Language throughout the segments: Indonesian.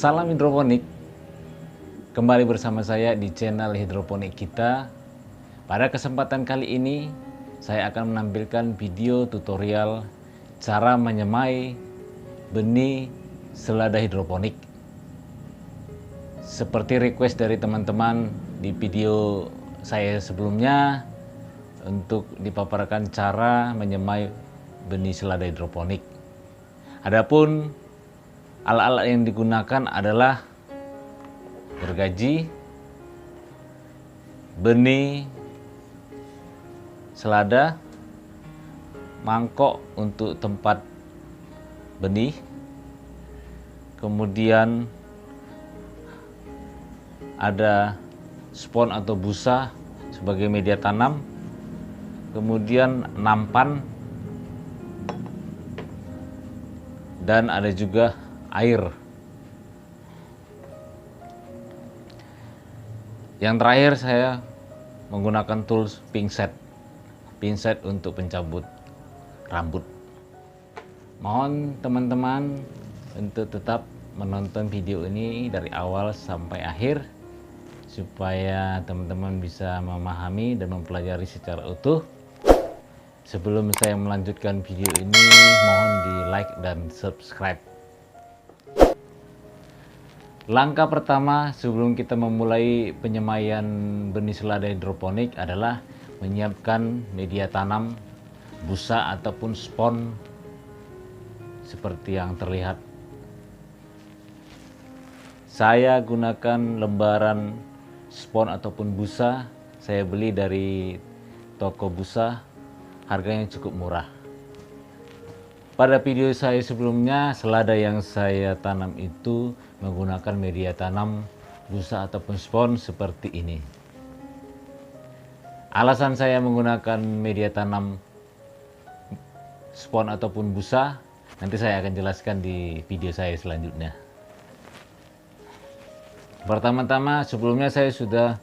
Salam hidroponik. Kembali bersama saya di channel hidroponik kita. Pada kesempatan kali ini saya akan menampilkan video tutorial cara menyemai benih selada hidroponik. Seperti request dari teman-teman di video saya sebelumnya untuk dipaparkan cara menyemai benih selada hidroponik. Adapun alat-alat yang digunakan adalah gergaji, benih selada, mangkok untuk tempat benih, kemudian ada spon atau busa sebagai media tanam, kemudian nampan, dan ada juga air. Yang terakhir saya menggunakan tools pinset untuk pencabut rambut. Mohon teman-teman untuk tetap menonton video ini dari awal sampai akhir supaya teman-teman bisa memahami dan mempelajari secara utuh. Sebelum saya melanjutkan video ini, mohon di like dan subscribe. Langkah pertama sebelum kita memulai penyemaian benih selada hidroponik adalah menyiapkan media tanam, busa ataupun spon seperti yang terlihat. Saya gunakan lembaran spon ataupun busa, saya beli dari toko busa, harganya cukup murah. Pada video saya sebelumnya, selada yang saya tanam itu menggunakan media tanam busa ataupun spon seperti ini. Alasan saya menggunakan media tanam spon ataupun busa nanti saya akan jelaskan di video saya selanjutnya. Pertama-tama sebelumnya saya sudah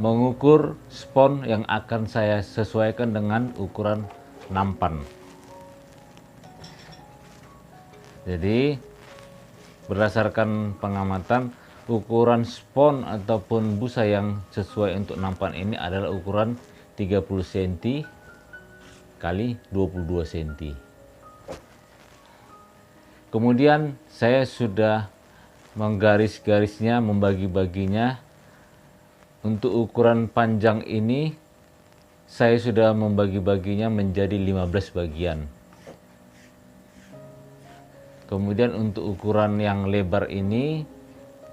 mengukur spon yang akan saya sesuaikan dengan ukuran nampan. Jadi berdasarkan pengamatan, ukuran spon ataupun busa yang sesuai untuk nampan ini adalah ukuran 30 cm kali 22 cm. Kemudian saya sudah menggaris-garisnya, membagi-baginya. Untuk ukuran panjang ini saya sudah membagi-baginya menjadi 15 bagian. Kemudian untuk ukuran yang lebar ini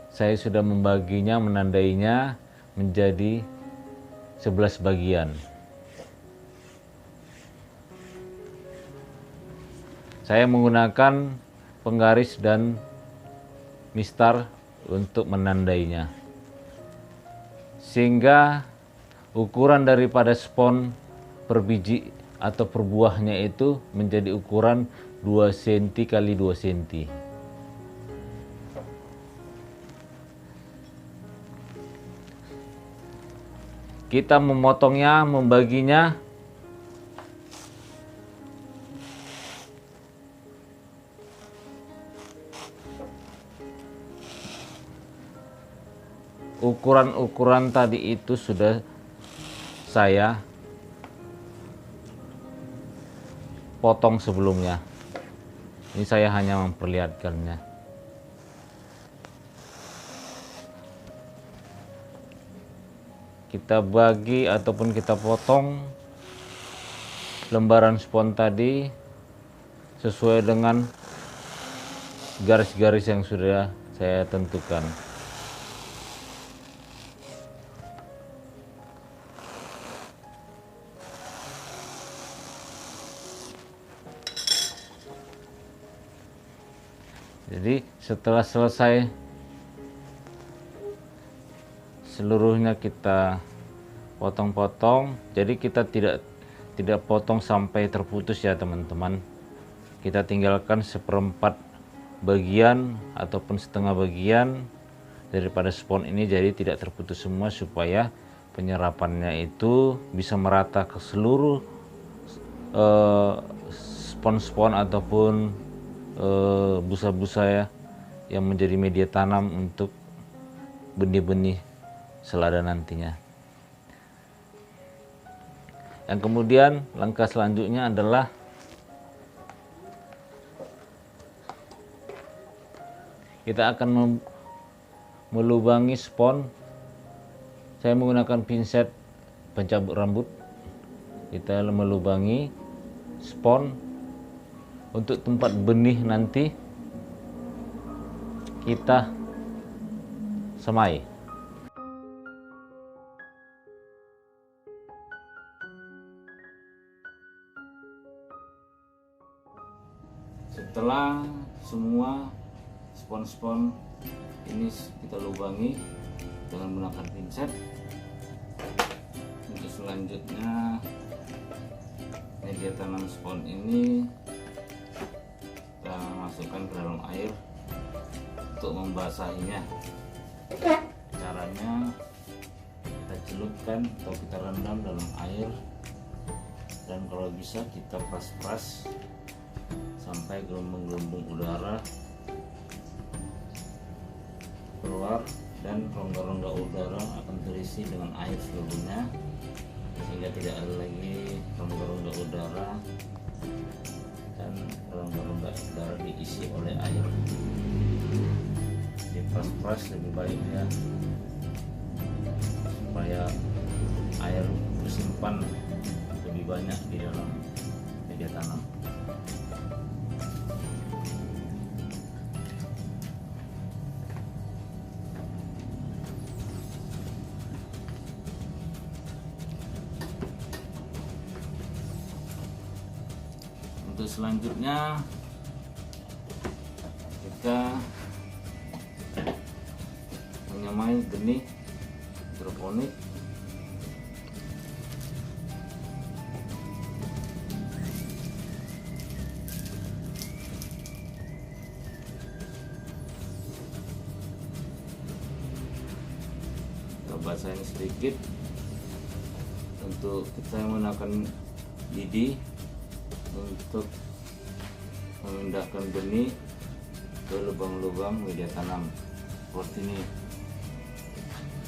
saya sudah membaginya, menandainya menjadi 11 bagian. Saya menggunakan penggaris dan mistar untuk menandainya, sehingga ukuran daripada spon per biji atau per buahnya itu menjadi ukuran 2 cm kali 2 cm. Kita memotongnya, membaginya ukuran-ukuran tadi itu sudah saya potong sebelumnya. Ini saya hanya memperlihatkannya. Kita bagi ataupun kita potong lembaran spon tadi sesuai dengan garis-garis yang sudah saya tentukan. Jadi setelah selesai seluruhnya kita potong-potong, jadi kita tidak potong sampai terputus ya teman-teman. Kita tinggalkan seperempat bagian ataupun setengah bagian daripada spon ini, jadi tidak terputus semua supaya penyerapannya itu bisa merata ke seluruh spon-spon ataupun busa-busa ya yang menjadi media tanam untuk benih-benih selada nantinya. Yang kemudian langkah selanjutnya adalah kita akan melubangi spon. Saya menggunakan pinset pencabut rambut. Kita melubangi spon untuk tempat benih nanti kita semai. Setelah semua spon-spon ini kita lubangi dengan menggunakan pinset, untuk selanjutnya media tanam spon ini kita masukkan ke dalam air untuk membasahinya. Caranya kita celupkan atau kita rendam dalam air, dan kalau bisa kita peras-peras sampai gelombang-gelombang udara keluar dan rongga-rongga udara akan terisi dengan air seluruhnya, sehingga tidak ada lagi rongga-rongga udara dan rongga-rongga udara diisi oleh air. Diperas-peras lebih baik ya, supaya air tersimpan lebih banyak di dalam media tanam. Untuk selanjutnya kita menyamai benih hidroponik. Kita basahin sedikit untuk kita menggunakan lidi untuk memindahkan benih ke lubang-lubang media tanam. Seperti ini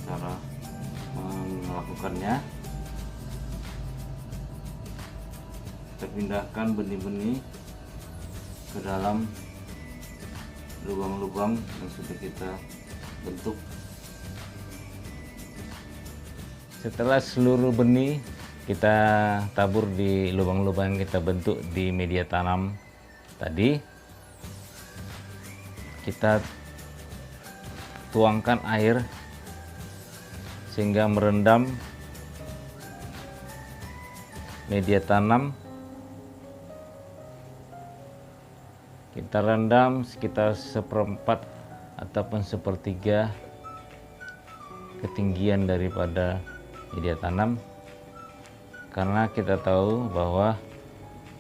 cara melakukannya. Kita pindahkan benih-benih ke dalam lubang-lubang yang sudah kita bentuk. Setelah seluruh benih kita tabur di lubang-lubang yang kita bentuk di media tanam tadi, kita tuangkan air sehingga merendam media tanam. Kita rendam sekitar 1/4 ataupun 1/3 ketinggian daripada media tanam, karena kita tahu bahwa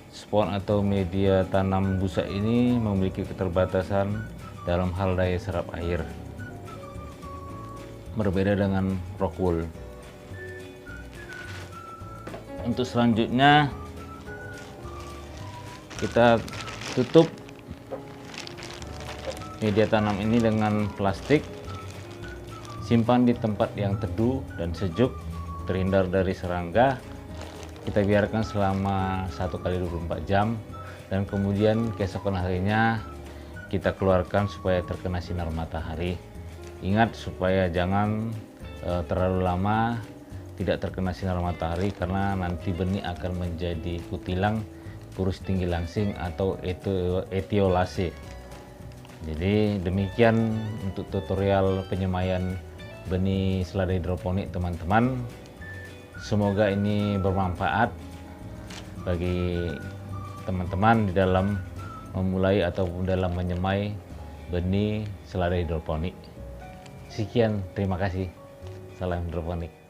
spon atau media tanam busa ini memiliki keterbatasan dalam hal daya serap air, berbeda dengan rock wool. Untuk selanjutnya kita tutup media tanam ini dengan plastik, simpan di tempat yang teduh dan sejuk, terhindar dari serangga. Kita biarkan selama 1x24 jam, dan kemudian keesokan harinya kita keluarkan supaya terkena sinar matahari. Ingat supaya jangan terlalu lama tidak terkena sinar matahari, karena nanti benih akan menjadi kutilang, kurus tinggi langsing atau etiolase. Jadi demikian untuk tutorial penyemaian benih selada hidroponik teman-teman. Semoga ini bermanfaat bagi teman-teman di dalam memulai ataupun dalam menyemai benih selada hidroponik. Sekian, terima kasih. Salam hidroponik.